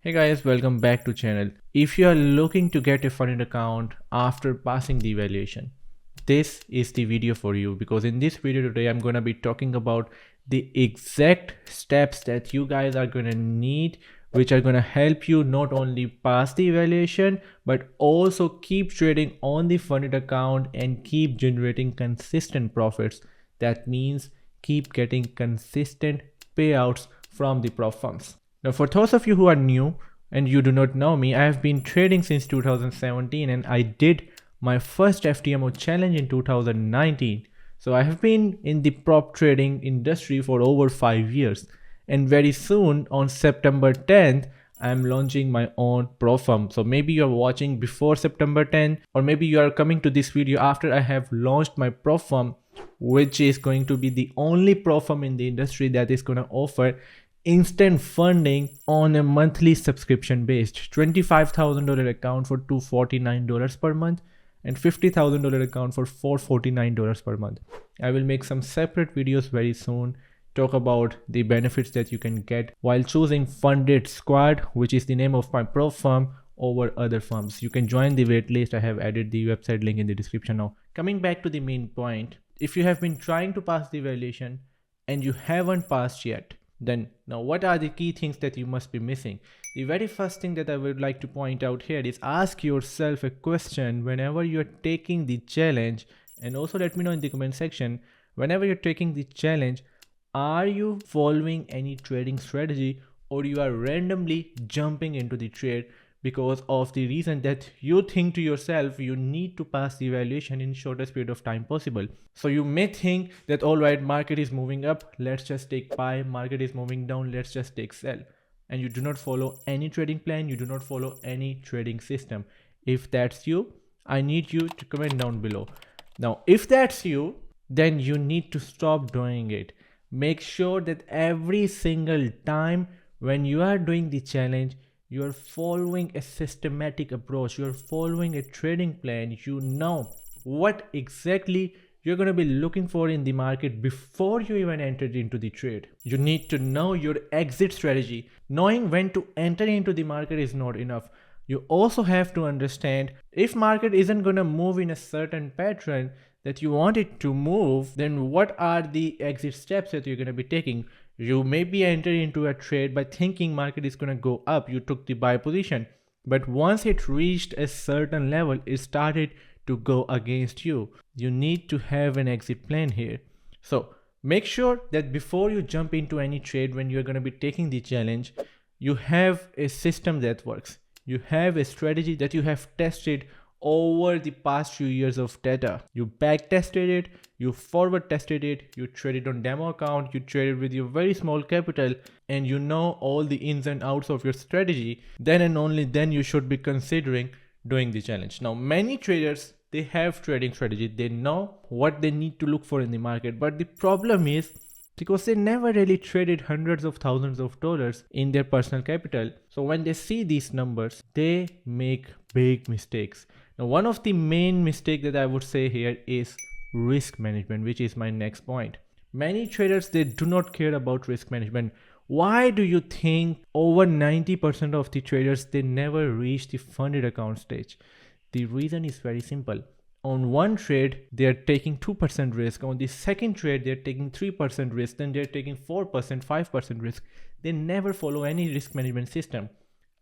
Hey guys, welcome back to channel. If you are looking to get a funded account after passing the evaluation, this is the video for you, because in this video today I'm going to be talking about the exact steps that you guys are going to need, which are going to help you not only pass the evaluation but also keep trading on the funded account and keep generating consistent profits. That means keep getting consistent payouts from the prop firms. Now, for those of you who are new and you do not know me, I have been trading since 2017 and I did my first FTMO challenge in 2019. So I have been in the prop trading industry for over 5 years. And very soon on September 10th, I am launching my own prop firm. So maybe you are watching before September 10th, or maybe you are coming to this video after I have launched my prop firm, which is going to be the only prop firm in the industry that is going to offer instant funding on a monthly subscription based $25,000 account for $249 per month and $50,000 account for $449 per month. I will make some separate videos very soon, talk about the benefits that you can get while choosing Funded Squad, which is the name of my prop firm, over other firms. You can join the waitlist. I have added the website link in the description. Now, coming back to the main point, if you have been trying to pass the evaluation and you haven't passed yet, then now what are the key things that you must be missing? The very first thing that I would like to point out here is ask yourself a question whenever you're taking the challenge, and also let me know in the comment section, whenever you're taking the challenge, are you following any trading strategy or you are randomly jumping into the trade because of the reason that you think to yourself you need to pass the evaluation in shortest period of time possible. So you may think that, all right, market is moving up, let's just take buy, market is moving down, let's just take sell. And you do not follow any trading plan, you do not follow any trading system. If that's you, I need you to comment down below. Now, if that's you, then you need to stop doing it. Make sure that every single time when you are doing the challenge, you're following a systematic approach, you're following a trading plan, you know what exactly you're going to be looking for in the market before you even entered into the trade. You need to know your exit strategy. Knowing when to enter into the market is not enough. You also have to understand, if market isn't going to move in a certain pattern that you want it to move, then what are the exit steps that you're going to be taking? You may be entering into a trade by thinking market is going to go up. You took the buy position, but once it reached a certain level, it started to go against you. You need to have an exit plan here. So make sure that before you jump into any trade, when you're going to be taking the challenge, you have a system that works. You have a strategy that you have tested over the past few years of data. You back tested it, you forward tested it, you traded on demo account, you traded with your very small capital, and you know all the ins and outs of your strategy. Then and only then you should be considering doing the challenge. Now, many traders, they have trading strategy, they know what they need to look for in the market, but the problem is, because they never really traded hundreds of thousands of dollars in their personal capital, so when they see these numbers, they make big mistakes. Now, one of the main mistakes that I would say here is risk management, which is my next point. Many traders, they do not care about risk management. Why do you think over 90% of the traders, they never reach the funded account stage? The reason is very simple. On one trade, they're taking 2% risk. On the second trade, they're taking 3% risk. Then they're taking 4%, 5% risk. They never follow any risk management system.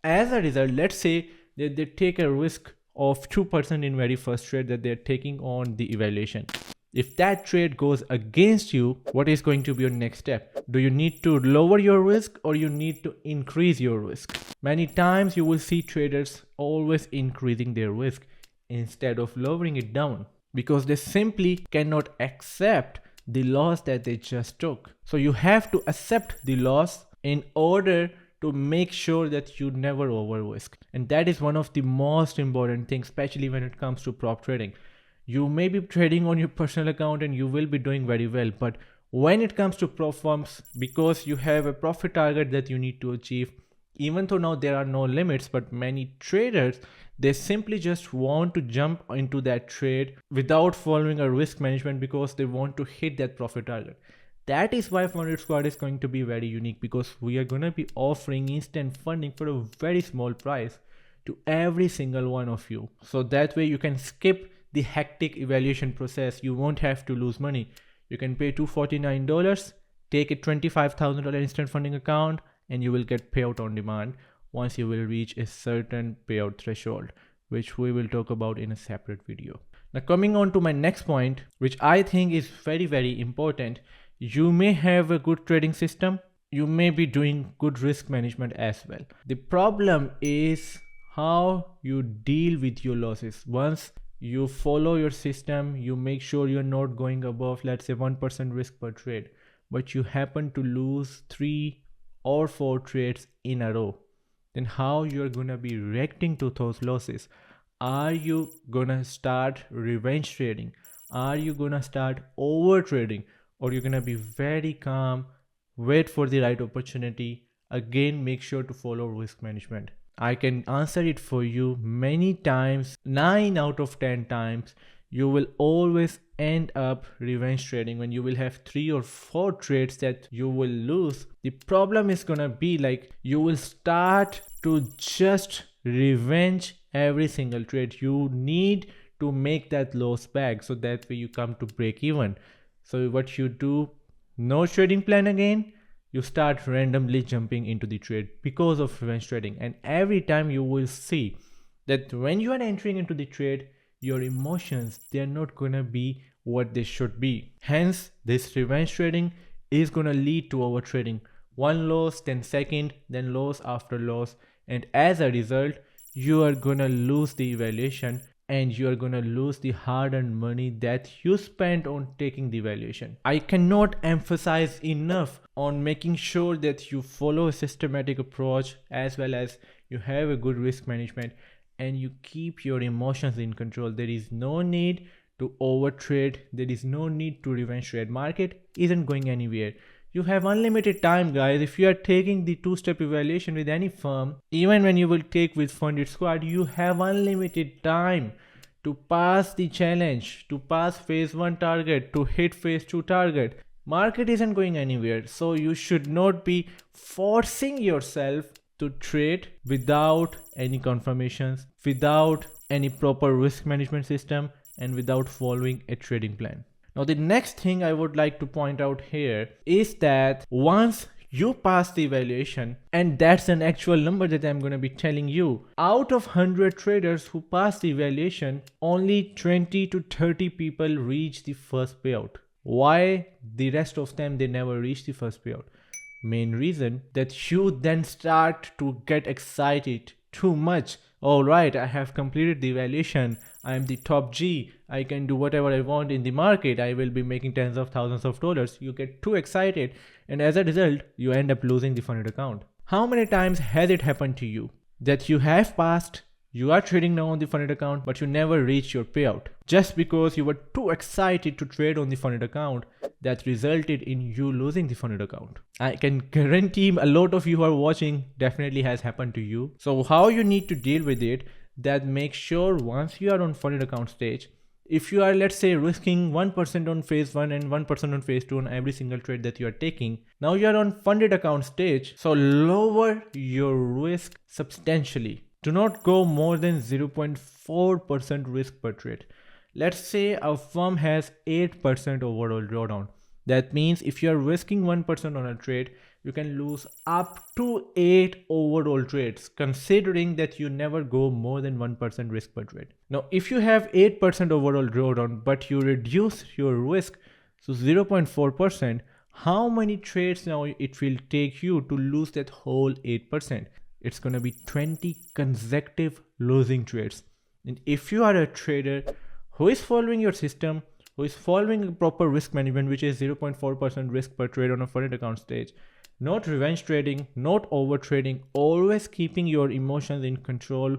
As a result, let's say that they take a risk of 2% in very first trade that they're taking on the evaluation. If that trade goes against you, what is going to be your next step? Do you need to lower your risk or you need to increase your risk? Many times you will see traders always increasing their risk instead of lowering it down, because they simply cannot accept the loss that they just took. So you have to accept the loss in order to make sure that you never over risk. And that is one of the most important things, especially when it comes to prop trading. You may be trading on your personal account and you will be doing very well, but when it comes to prop firms, because you have a profit target that you need to achieve, even though now there are no limits, but many traders, they simply just want to jump into that trade without following a risk management because they want to hit that profit target. That is why Funded Squad is going to be very unique, because we are going to be offering instant funding for a very small price to every single one of you. So that way you can skip the hectic evaluation process. You won't have to lose money. You can pay $249, take a $25,000 instant funding account, and you will get payout on demand once you will reach a certain payout threshold, which we will talk about in a separate video. Now coming on to my next point, which I think is very, very important. You may have a good trading system. You may be doing good risk management as well. The problem is how you deal with your losses. Once you follow your system, you make sure you're not going above, let's say, 1% risk per trade, but you happen to lose 3 or 4 trades in a row. Then how you're gonna be reacting to those losses? Are you gonna start revenge trading? Are you gonna start over trading? Or you're gonna be very calm, wait for the right opportunity? Again, make sure to follow risk management. I can answer it for you many times. 9 out of 10 times you will always end up revenge trading when you will have 3 or 4 trades that you will lose. The problem is gonna be like you will start to just revenge every single trade. You need to make that loss back, so that way you come to break even. So what you do, no trading plan again, you start randomly jumping into the trade because of revenge trading. And every time you will see that when you are entering into the trade, your emotions, they are not gonna be what they should be. Hence, this revenge trading is gonna lead to over trading. One loss, then second, then loss after loss. And as a result, you are gonna lose the evaluation, and you are gonna lose the hard-earned money that you spent on taking the evaluation. I cannot emphasize enough on making sure that you follow a systematic approach, as well as you have a good risk management, and you keep your emotions in control. There is no need to overtrade. There is no need to revenge trade. Market isn't going anywhere. You have unlimited time, guys. If you are taking the 2-step evaluation with any firm, even when you will take with Funded Squad, you have unlimited time to pass the challenge, to pass phase 1 target, to hit phase 2 target. Market isn't going anywhere. So you should not be forcing yourself to trade without any confirmations, without any proper risk management system, and without following a trading plan. Now, the next thing I would like to point out here is that once you pass the evaluation, and that's an actual number that I'm going to be telling you, out of 100 traders who pass the evaluation, only 20 to 30 people reach the first payout. Why the rest of them, they never reach the first payout? Main reason that you then start to get excited too much. All right, I have completed the evaluation. I am the top G. I can do whatever I want in the market. I will be making tens of thousands of dollars. You get too excited, and as a result, you end up losing the funded account. How many times has it happened to you that you have passed, you are trading now on the funded account, but you never reach your payout just because you were too excited to trade on the funded account? That resulted in you losing the funded account. I can guarantee a lot of you who are watching definitely has happened to you. So how you need to deal with it, that make sure once you are on funded account stage, if you are, let's say, risking 1% on phase 1 and 1% on phase 2 on every single trade that you are taking, now you are on funded account stage, so lower your risk substantially. Do not go more than 0.4% risk per trade. Let's say a firm has 8% overall drawdown. That means if you are risking 1% on a trade, you can lose up to 8 overall trades, considering that you never go more than 1% risk per trade. Now, if you have 8% overall drawdown, but you reduce your risk to 0.4%, how many trades now it will take you to lose that whole 8%? It's going to be 20 consecutive losing trades. And if you are a trader who is following your system, who is following proper risk management, which is 0.4% risk per trade on a funded account stage, not revenge trading, not over trading, always keeping your emotions in control,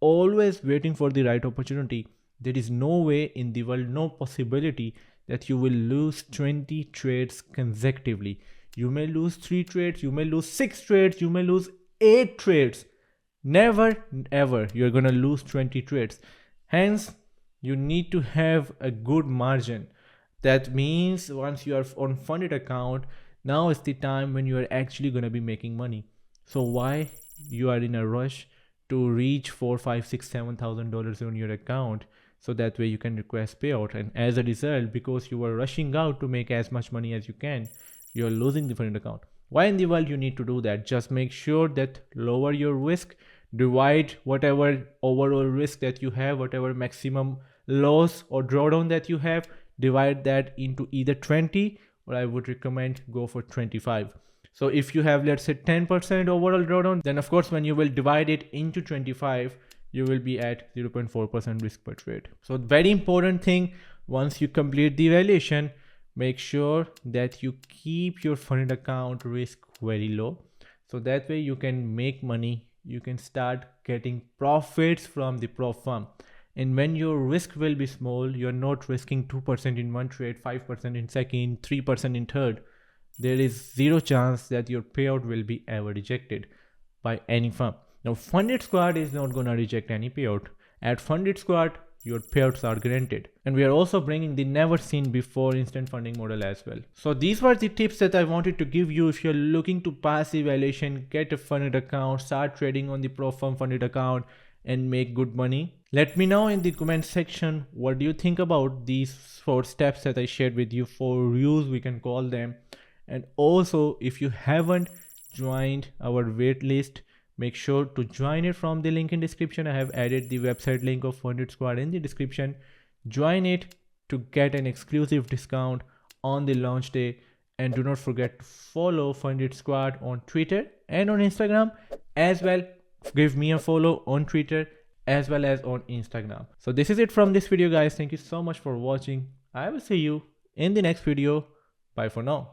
always waiting for the right opportunity, there is no way in the world, no possibility that you will lose 20 trades consecutively. You may lose 3 trades, you may lose 6 trades, you may lose 8 trades. Never ever you're gonna lose 20 trades. Hence, you need to have a good margin. That means once you are on funded account, now is the time when you are actually going to be making money. So why you are in a rush to reach 4, 5, 6, 7,000 dollars on your account, so that way you can request payout, and as a result, because you are rushing out to make as much money as you can, you're losing the funded account. Why in the world you need to do that? Just make sure that lower your risk, divide whatever overall risk that you have, whatever maximum loss or drawdown that you have, divide that into either 20, or I would recommend go for 25. So if you have, let's say, 10% overall drawdown, then of course when you will divide it into 25, you will be at 0.4% risk per trade. So very important thing, once you complete the evaluation, make sure that you keep your funded account risk very low, so that way you can make money, you can start getting profits from the prop firm. And when your risk will be small, you're not risking 2% in one trade, 5% in second, 3% in third, there is zero chance that your payout will be ever rejected by any firm. Now funded squad is not going to reject any payout. At funded squad, your payouts are granted, and we are also bringing the never seen before instant funding model as well. So these were the tips that I wanted to give you. If you're looking to pass evaluation, get a funded account, start trading on the prop firm funded account, and make good money, let me know in the comment section what do you think about these 4 steps that I shared with you, 4 rules we can call them. And also, if you haven't joined our wait list, make sure to join it from the link in description. I have added the website link of Funded Squad in the description. Join it to get an exclusive discount on the launch day, and do not forget to follow Funded Squad on Twitter and on Instagram as well. Give me a follow on Twitter as well as on Instagram. So this is it from this video, guys. Thank you so much for watching. I will see you in the next video. Bye for now.